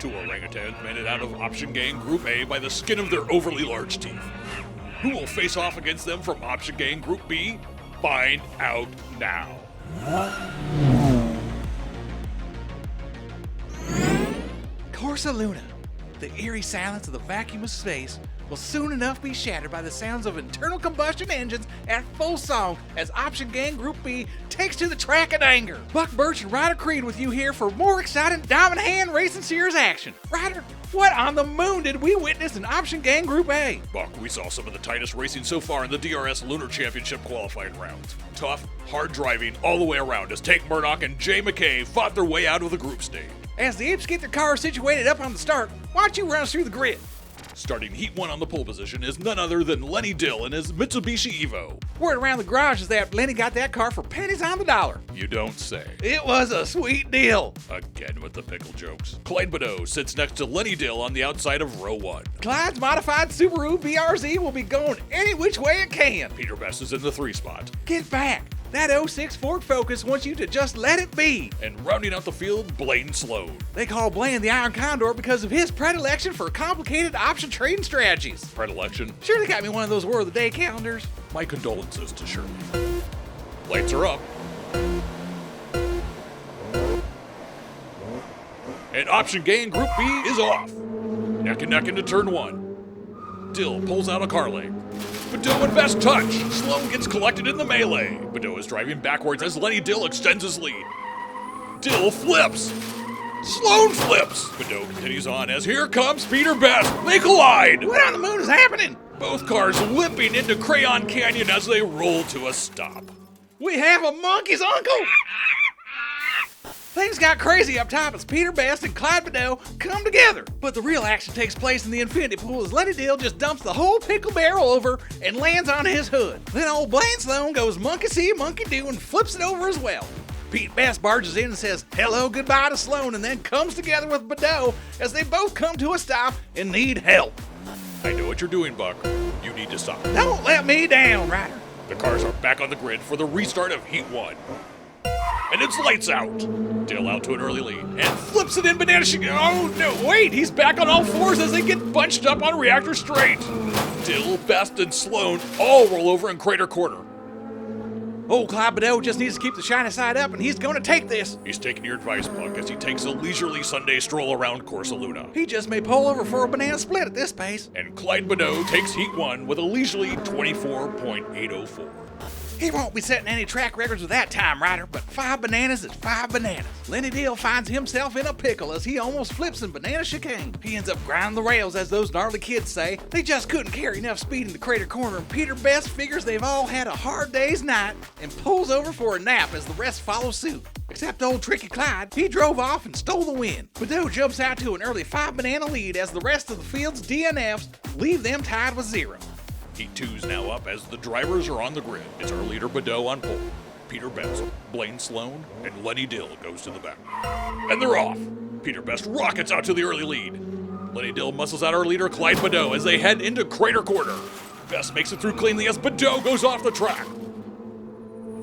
Two orangutans made it out of Option Gang Group A by the skin of their overly large teeth. Who will face off against them from Option Gang Group B? Find out now. Corsa Luna. The eerie silence of the vacuum of space will soon enough be shattered by the sounds of internal combustion engines at full song as Option Gang Group B takes to the track in anger. Buck Birch and Ryder Creed with you here for more exciting Diamond Hand Racing Series action. Ryder, what on the moon did we witness in Option Gang Group A? Buck, we saw some of the tightest racing so far in the DRS Lunar Championship qualifying rounds. Tough, hard driving all the way around as Tank Murdoch and Jay McKay fought their way out of the group stage. As the apes get their cars situated up on the start, why don't you run us through the grid? Starting Heat 1 on the pole position is none other than Lenny Dill in his Mitsubishi Evo. Word around the garage is that Lenny got that car for pennies on the dollar. You don't say. It was a sweet deal. Again with the pickle jokes. Clyde Beddoe sits next to Lenny Dill on the outside of row 1. Clyde's modified Subaru BRZ will be going any which way it can. Peter Best is in the 3 spot. Get back. That 06 Ford Focus wants you to just let it be. And rounding out the field, Blaine Sloan. They call Blaine the Iron Condor because of his predilection for complicated option trading strategies. Predilection? Sure, they got me one of those Word of the Day calendars. My condolences to Shirley. Lights are up. And Option Gang Group B is off. Neck and neck into turn 1. Dill pulls out a car lane. Beddoe and Best touch. Sloan gets collected in the melee. Beddoe is driving backwards as Lenny Dill extends his lead. Dill flips. Sloan flips. Beddoe continues on as here comes Peter Best. They collide. What on the moon is happening? Both cars limping into Crayon Canyon as they roll to a stop. We have a monkey's uncle. Things got crazy up top as Peter Best and Clyde Beddoe come together. But the real action takes place in the infinity pool as Lenny Dill just dumps the whole pickle barrel over and lands on his hood. Then old Blaine Sloan goes monkey see, monkey do and flips it over as well. Pete Best barges in and says hello goodbye to Sloan and then comes together with Beddoe as they both come to a stop and need help. I know what you're doing, Buck. You need to stop. Don't let me down, Ryder. The cars are back on the grid for the restart of Heat 1. And it's lights out. Dill out to an early lead and flips it in banana Oh no, wait, he's back on all fours as they get bunched up on reactor straight. Dill, Best, and Sloan all roll over in crater corner. Old Clyde Beddoe just needs to keep the shiny side up and he's gonna take this. He's taking your advice, Buck, as he takes a leisurely Sunday stroll around Corsa Luna. He just may pull over for a banana split at this pace. And Clyde Beddoe takes Heat 1 with a leisurely 24.804. He won't be setting any track records with that time, Ryder, but 5 bananas is 5 bananas. Lenny Dill finds himself in a pickle as he almost flips in banana chicane. He ends up grinding the rails, as those gnarly kids say. They just couldn't carry enough speed in the crater corner, and Peter Best figures they've all had a hard day's night and pulls over for a nap as the rest follow suit. Except old Tricky Clyde, he drove off and stole the win. Beddoe jumps out to an early 5 banana lead as the rest of the field's DNFs leave them tied with 0. Heat 2's now up as the drivers are on the grid. It's our leader Beddoe on pole. Peter Best, Blaine Sloan, and Lenny Dill goes to the back. And they're off. Peter Best rockets out to the early lead. Lenny Dill muscles out our leader Clyde Beddoe as they head into crater corner. Best makes it through cleanly as Beddoe goes off the track.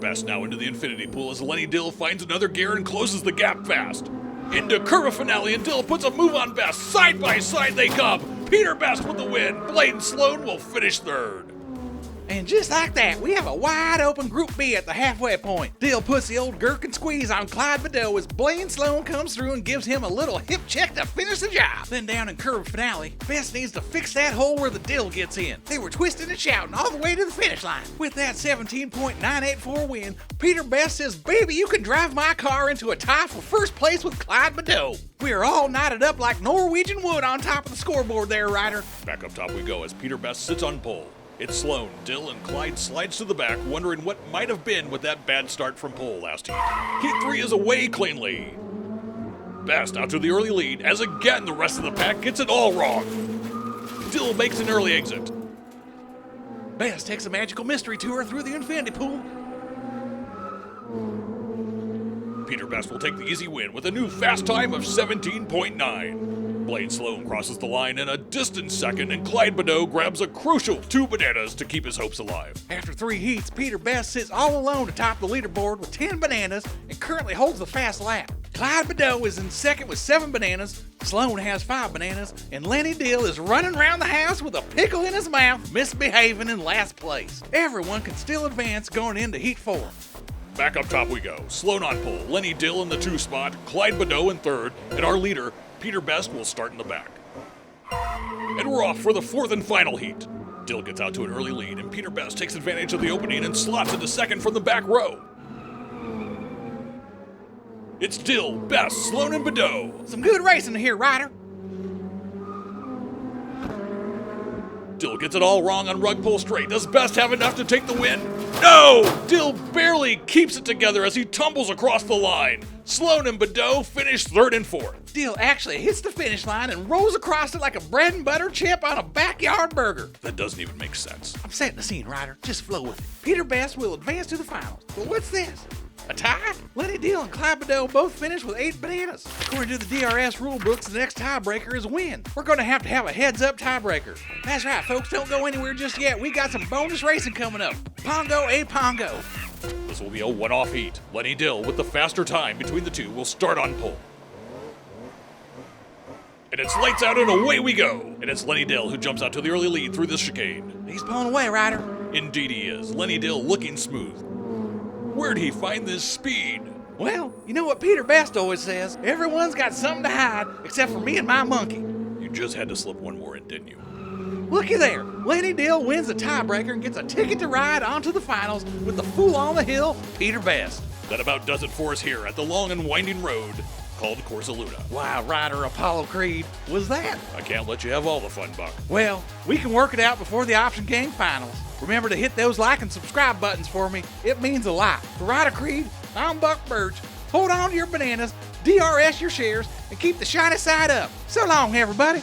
Best now into the infinity pool as Lenny Dill finds another gear and closes the gap fast. Into curve finale and Dill puts a move on Best. Side by side they come. Peter Best with the win. Blaine Sloan will finish 3rd. And just like that, we have a wide open Group B at the halfway point. Dill puts the old gherkin squeeze on Clyde Beddoe as Blaine Sloan comes through and gives him a little hip check to finish the job. Then down in curve finale, Best needs to fix that hole where the Dill gets in. They were twisting and shouting all the way to the finish line. With that 17.984 win, Peter Best says, baby, you can drive my car into a tie for first place with Clyde Beddoe. We are all knotted up like Norwegian wood on top of the scoreboard there, Ryder. Back up top we go as Peter Best sits on pole. It's Sloan, Dill, and Clyde slides to the back, wondering what might have been with that bad start from pole last heat. Heat 3 is away cleanly. Best out to the early lead, as again the rest of the pack gets it all wrong. Dill makes an early exit. Best takes a magical mystery tour through the infinity pool. Peter Best will take the easy win with a new fast time of 17.9. Blaine Sloan crosses the line in a distant second, and Clyde Beddoe grabs a crucial 2 bananas to keep his hopes alive. After 3 heats, Peter Best sits all alone atop the leaderboard with 10 bananas and currently holds the fast lap. Clyde Beddoe is in second with 7 bananas, Sloan has 5 bananas, and Lenny Dill is running around the house with a pickle in his mouth, misbehaving in last place. Everyone can still advance going into Heat 4. Back up top we go. Sloan on pole, Lenny Dill in the 2 spot, Clyde Beddoe in 3rd, and our leader, Peter Best, will start in the back. And we're off for the 4th and final heat. Dill gets out to an early lead, and Peter Best takes advantage of the opening and slots into 2nd from the back row. It's Dill, Best, Sloan, and Beddoe. Some good racing here, Ryder. Dill gets it all wrong on rug pull straight. Does Best have enough to take the win? No! Dill barely keeps it together as he tumbles across the line. Sloan and Beddoe finish 3rd and 4th. Dill actually hits the finish line and rolls across it like a bread and butter chip on a backyard burger. That doesn't even make sense. I'm setting the scene, Ryder. Just flow with it. Peter Best will advance to the finals. But what's this? A tie? Lenny Dill and Clyde Beddoe both finished with 8 bananas. According to the DRS rulebooks, the next tiebreaker is win. We're going to have a heads-up tiebreaker. That's right, folks. Don't go anywhere just yet. We got some bonus racing coming up. Pongo a Pongo. This will be a one-off heat. Lenny Dill, with the faster time between the two, will start on pole. And it's lights out and away we go. And it's Lenny Dill who jumps out to the early lead through this chicane. He's pulling away, Ryder. Indeed he is. Lenny Dill looking smooth. Where'd he find this speed? Well, you know what Peter Best always says? Everyone's got something to hide, except for me and my monkey. You just had to slip one more in, didn't you? Looky there. Lenny Dill wins the tiebreaker and gets a ticket to ride onto the finals with the fool on the hill, Peter Best. That about does it for us here at the long and winding road called Corsa Luna. Wow, Ryder Apollo Creed, was that? I can't let you have all the fun, Buck. Well, we can work it out before the Option Gang finals. Remember to hit those like and subscribe buttons for me. It means a lot. For Ryder Creed, I'm Buck Birch. Hold on to your bananas, DRS your shares, and keep the shiny side up. So long, everybody.